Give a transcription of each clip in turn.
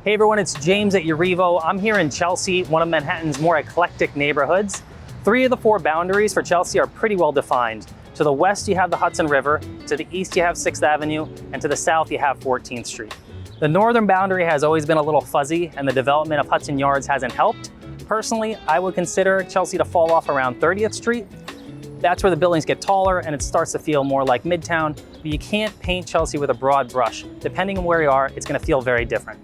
Hey everyone, it's James at Urivo. I'm here in Chelsea, one of Manhattan's more eclectic neighborhoods. 3 of the 4 boundaries for Chelsea are pretty well defined. To the west, you have the Hudson River, to the east, you have 6th Avenue, and to the south, you have 14th Street. The northern boundary has always been a little fuzzy, and the development of Hudson Yards hasn't helped. Personally, I would consider Chelsea to fall off around 30th Street. That's where the buildings get taller and it starts to feel more like Midtown, but you can't paint Chelsea with a broad brush. Depending on where you are, it's gonna feel very different.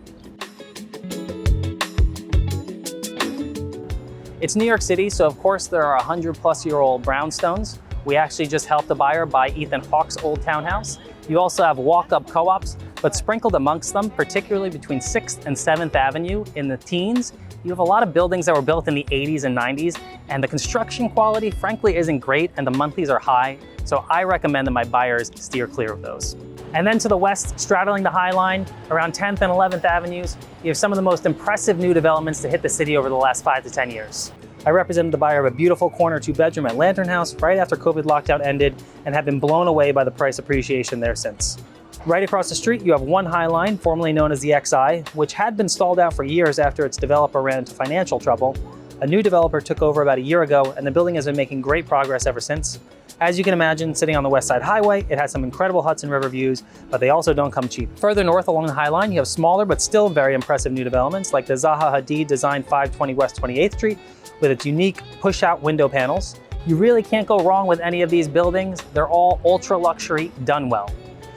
It's New York City, so of course there are 100-plus-year-old brownstones. We actually just helped a buyer buy Ethan Hawke's old townhouse. You also have walk-up co-ops, but sprinkled amongst them, particularly between 6th and 7th Avenue in the teens, you have a lot of buildings that were built in the 80s and 90s, and the construction quality, frankly, isn't great, and the monthlies are high, so I recommend that my buyers steer clear of those. And then to the west, straddling the High Line, around 10th and 11th Avenues, you have some of the most impressive new developments to hit the city over the last 5 to 10 years. I represented the buyer of a beautiful corner 2-bedroom at Lantern House right after COVID lockdown ended and have been blown away by the price appreciation there since. Right across the street, you have One High Line, formerly known as the XI, which had been stalled out for years after its developer ran into financial trouble. A new developer took over about a year ago, and the building has been making great progress ever since. As you can imagine, sitting on the West Side Highway, it has some incredible Hudson River views, but they also don't come cheap. Further north along the High Line, you have smaller but still very impressive new developments like the Zaha Hadid designed 520 West 28th Street with its unique push-out window panels. You really can't go wrong with any of these buildings. They're all ultra luxury, done well.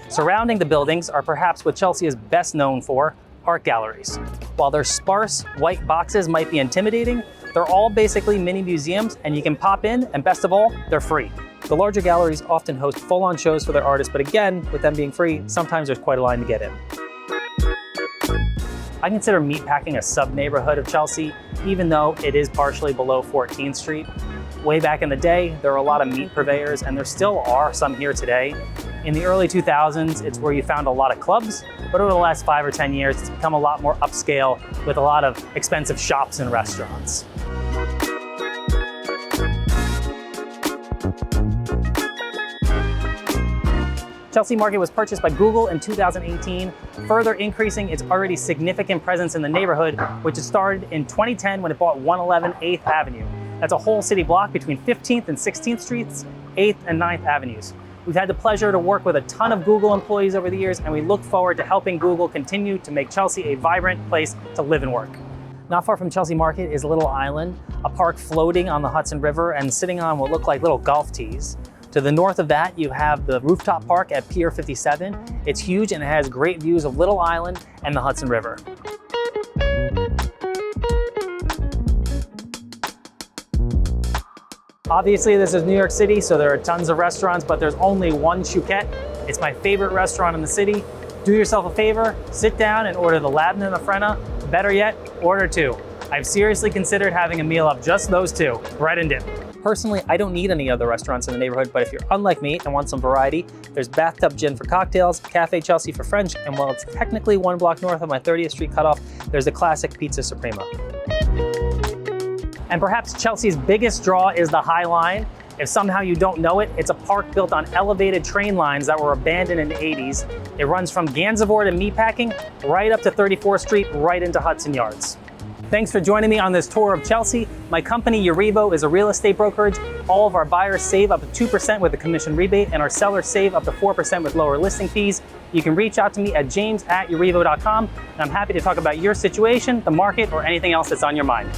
Surrounding the buildings are perhaps what Chelsea is best known for, art galleries. While their sparse white boxes might be intimidating, they're all basically mini museums and you can pop in, and best of all, they're free. The larger galleries often host full-on shows for their artists, but again, with them being free, sometimes there's quite a line to get in. I consider Meatpacking a sub-neighborhood of Chelsea, even though it is partially below 14th Street. Way back in the day, there were a lot of meat purveyors, and there still are some here today. In the early 2000s, it's where you found a lot of clubs, but over the last 5 or 10 years, it's become a lot more upscale with a lot of expensive shops and restaurants. Chelsea Market was purchased by Google in 2018, further increasing its already significant presence in the neighborhood, which it started in 2010 when it bought 111 8th Avenue. That's a whole city block between 15th and 16th Streets, 8th and 9th Avenues. We've had the pleasure to work with a ton of Google employees over the years, and we look forward to helping Google continue to make Chelsea a vibrant place to live and work. Not far from Chelsea Market is Little Island, a park floating on the Hudson River and sitting on what look like little golf tees. To the north of that, you have the rooftop park at Pier 57. It's huge and it has great views of Little Island and the Hudson River. Obviously, this is New York City, so there are tons of restaurants, but there's only one Chouquette. It's my favorite restaurant in the city. Do yourself a favor, sit down and order the Labneh and the Frenna. Better yet, order 2. I've seriously considered having a meal of just those 2, bread and dip. Personally, I don't need any other restaurants in the neighborhood, but if you're unlike me and want some variety, there's Bathtub Gin for cocktails, Cafe Chelsea for French, and while it's technically 1 block north of my 30th Street cutoff, there's the classic Pizza Suprema. And perhaps Chelsea's biggest draw is the High Line. If somehow you don't know it, it's a park built on elevated train lines that were abandoned in the 80s. It runs from Gansevoort and Meatpacking right up to 34th Street, right into Hudson Yards. Thanks for joining me on this tour of Chelsea. My company, Urivo, is a real estate brokerage. All of our buyers save up to 2% with a commission rebate, and our sellers save up to 4% with lower listing fees. You can reach out to me at james@urivo.com, and I'm happy to talk about your situation, the market, or anything else that's on your mind.